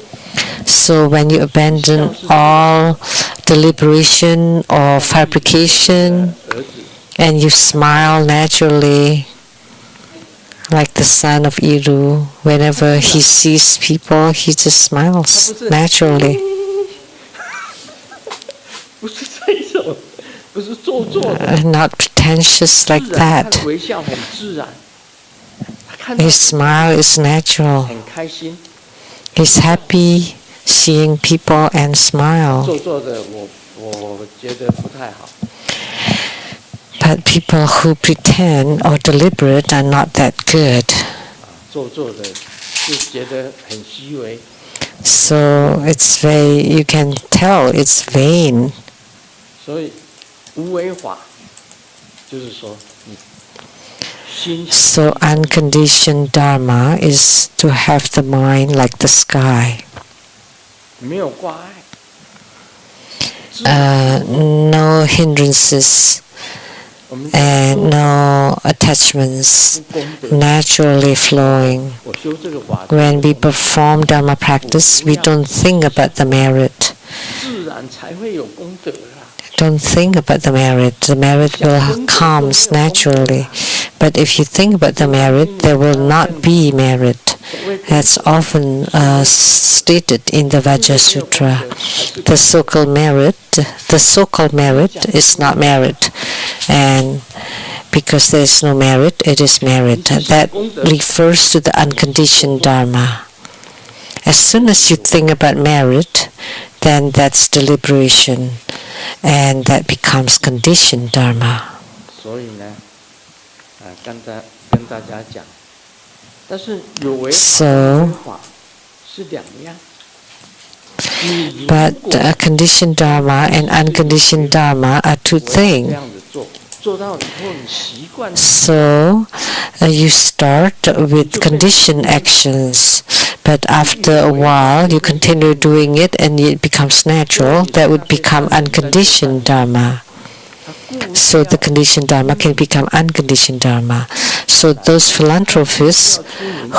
Speaker 1: So when you abandon all deliberation or fabrication
Speaker 2: 儿子
Speaker 1: and you smile naturally, like the son of Iru, whenever he sees people, he just smiles naturally.
Speaker 2: 不是这种，不是做作的，
Speaker 1: Not pretentious
Speaker 2: 自
Speaker 1: like
Speaker 2: 然，他
Speaker 1: that.
Speaker 2: 的微笑很自然，他看到
Speaker 1: His smile is natural.
Speaker 2: 很开心。
Speaker 1: He's happy seeing people and smile.
Speaker 2: 做作的我觉得不太好。
Speaker 1: But people who pretend or deliberate are not that good.
Speaker 2: 做作的就觉得很虚伪，
Speaker 1: So you can tell it's vain.
Speaker 2: 所以无为法就是说你心
Speaker 1: So unconditioned dharma is to have the mind like the sky.
Speaker 2: 没有挂碍，
Speaker 1: No hindrances
Speaker 2: 我们
Speaker 1: and no attachments
Speaker 2: 功德。
Speaker 1: naturally flowing.
Speaker 2: 我修这个法，
Speaker 1: When we perform dharma practice, we don't think about the merit.
Speaker 2: 自然才会有功德啦。
Speaker 1: Don't think about the merit. The merit will comes naturally. But if you think about the merit, there will not be merit. That's often stated in the Vajra Sutra. The so-called merit is not merit, and because there is no merit, it is merit. That refers to the unconditioned Dharma. As soon as you think about merit, then that's deliberation, and that becomes conditioned Dharma. So, but conditioned Dharma and unconditioned Dharma are two things. So, you start with conditioned actions, but after a while you continue doing it and it becomes natural. That would become unconditioned Dharma. So the conditioned Dharma can become unconditioned Dharma. So those philanthropists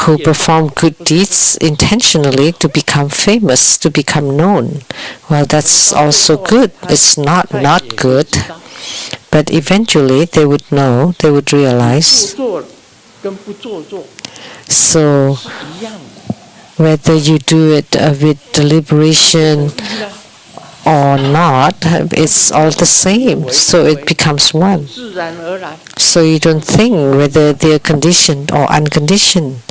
Speaker 1: who perform good deeds intentionally to become famous, to become known, well, that's also good. It's not good. But eventually they would know, they would realize. So whether you do it with deliberation or not, it's all the same. So it becomes one. So you don't think whether they're conditioned or unconditioned,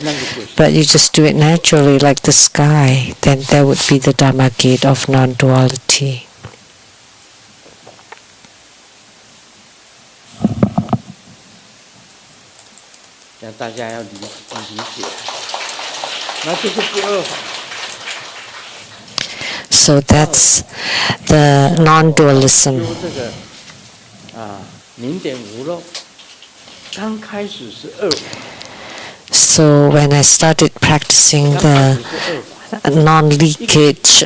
Speaker 1: but you just do it naturally like the sky. Then that would be the Dharma gate of non-duality. So that's the non-dualism. So when I started practicing the non-leakage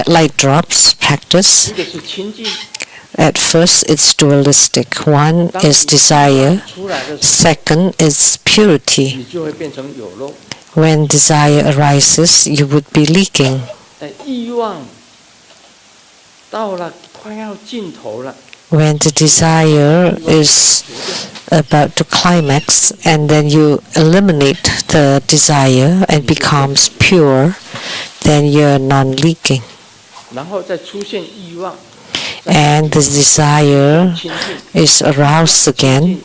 Speaker 1: light drops practice, at first it's dualistic. One is desire, second is purity. When desire arises, you would be leaking. When the desire is about to climax and then you eliminate the desire and becomes pure, then you're non-leaking. And the desire is aroused again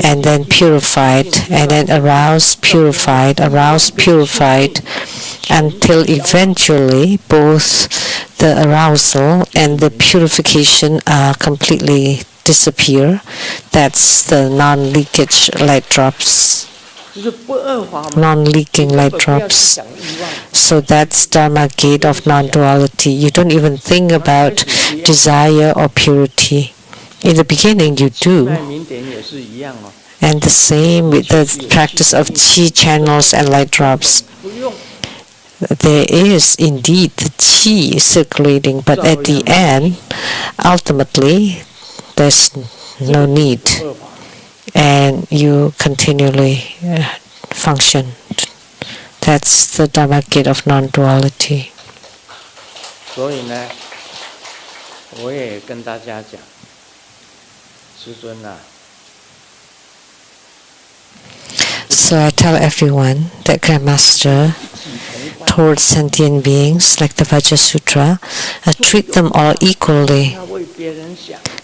Speaker 1: and then purified and then aroused, purified, until eventually both the arousal and the purification are completely disappear. That's the non-leakage light drops. Non-leaking light drops. So that's Dharma gate of non-duality. You don't even think about desire or purity. In the beginning you do. And the same with the practice of chi channels and light drops. There is indeed the chi circulating, but at the end, ultimately, there's no need. And you continually function. That's the Dharma gate of non-duality. So I tell everyone that Grandmaster towards sentient beings, like the Vajra Sutra, treat them all equally.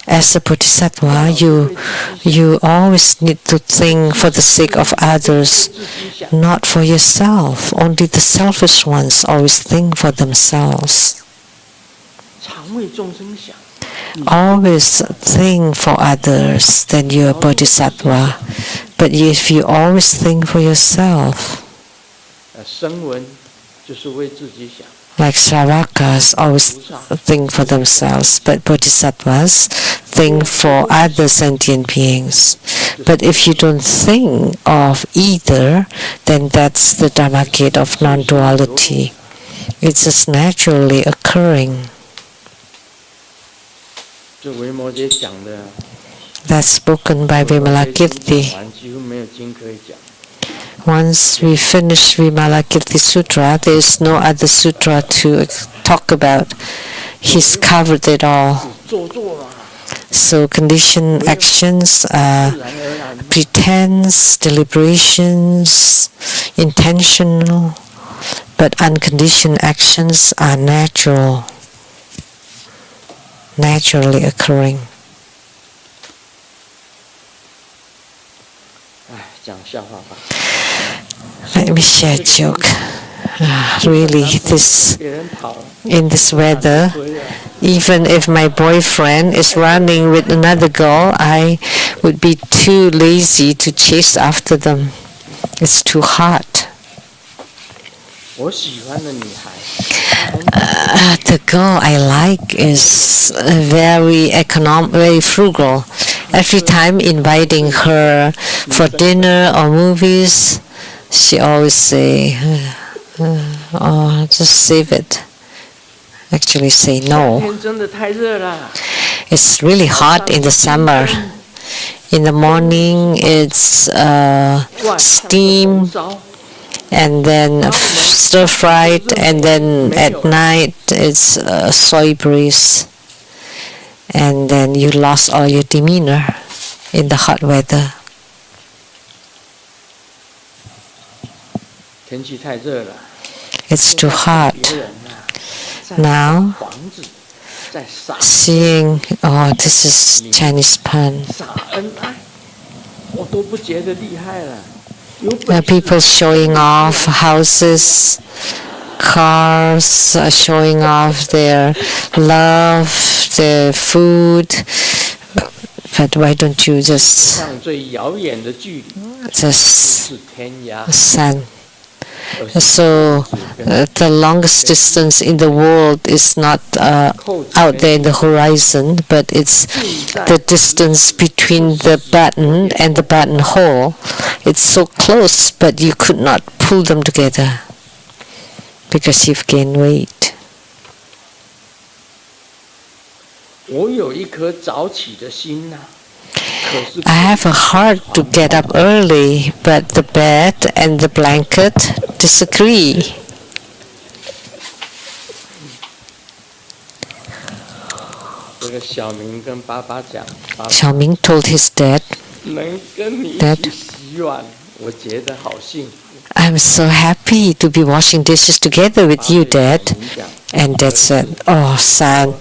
Speaker 1: As a bodhisattva, you always need to think for the sake of others, not for yourself. Only the selfish ones always think for themselves. Always think for others, then you're a bodhisattva. But if you always think for yourself, like Sravakas always think for themselves, but bodhisattvas think for other sentient beings. But if you don't think of either, then that's the Dharma gate of non-duality. It's just naturally occurring. That's spoken by Vimalakirti. Once we finish Vimalakirti Sutra, there is no other sutra to talk about. He's covered it all. So conditioned actions are pretense, deliberations, intentional, but unconditioned actions are natural, naturally occurring.
Speaker 2: 讲笑话吧。
Speaker 1: Let me share a joke. Really, in this weather, even if my boyfriend is running with another girl, I would be too lazy to chase after them. It's too hot.
Speaker 2: 我喜欢的女孩。
Speaker 1: The girl I like is very frugal. Every time inviting her for dinner or movies, she always say, "Oh, just save it." Actually, say no.
Speaker 2: 天真的太热了。
Speaker 1: It's really hot in the summer. In the morning, it's steam, and then stir-fried, and then at night, it's soy breeze. And then you lost all your demeanor in the hot weather.
Speaker 2: 天气太热了。
Speaker 1: It's too hot. Now, seeing, oh, this is Chinese pun.
Speaker 2: 撒恩爱，我都不觉得厉害了。
Speaker 1: People showing off houses, cars, showing off their love, their food. But why don't you just
Speaker 2: 上最遥远的距离
Speaker 1: just
Speaker 2: 是天涯。
Speaker 1: sun? So the longest distance in the world is not out there in the horizon, but it's the distance between the button and the buttonhole. It's so close, but you could not pull them together because you've gained weight.
Speaker 2: 我有一颗早起的心呐、
Speaker 1: I have a heart to get up early, but the bed and the blanket disagree.
Speaker 2: 这个小明跟爸爸讲，爸爸
Speaker 1: Xiaoming told his dad,
Speaker 2: 能跟你一
Speaker 1: Dad
Speaker 2: 起洗碗，我觉得好幸福。
Speaker 1: I'm so happy to be washing dishes together with you, Dad. And Dad said, oh, son,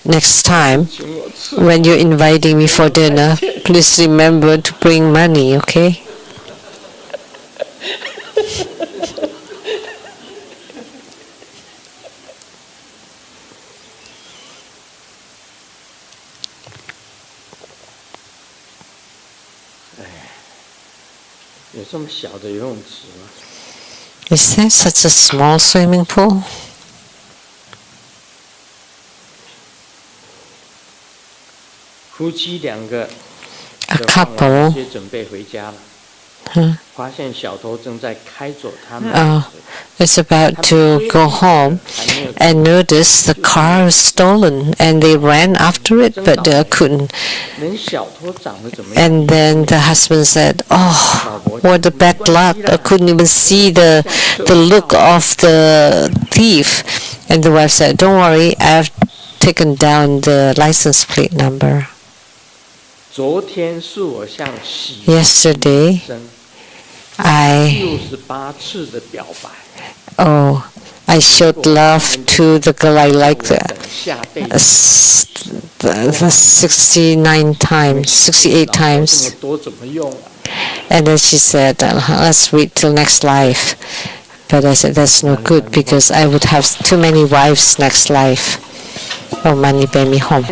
Speaker 1: next time
Speaker 2: 请我吃
Speaker 1: when you're inviting me for dinner, please remember to bring money, okay?
Speaker 2: 有这么小的游泳池吗？
Speaker 1: Is there such a small swimming pool?
Speaker 2: 夫妻两个
Speaker 1: A
Speaker 2: 就放完
Speaker 1: couple
Speaker 2: 这些准备回家了，
Speaker 1: huh,
Speaker 2: 发现小偷正在开走他们。
Speaker 1: is about to go home and noticed the car was stolen, and they ran after it, but couldn't.
Speaker 2: 连小偷长得怎么样？
Speaker 1: And then the husband said, oh, what a bad luck. I couldn't even see the look of the thief. And the wife said, don't worry, I've taken down the license plate number.
Speaker 2: 昨天是我向喜
Speaker 1: Yesterday,
Speaker 2: 生
Speaker 1: I
Speaker 2: 68次的表白，
Speaker 1: I showed love to the girl I liked
Speaker 2: 等下辈子
Speaker 1: 69 times, 68
Speaker 2: 这
Speaker 1: times.
Speaker 2: 么多怎么用啊？
Speaker 1: And then she said, let's wait till next life. But I said, that's no good because I would have too many wives next life. Oh, money, bear me home.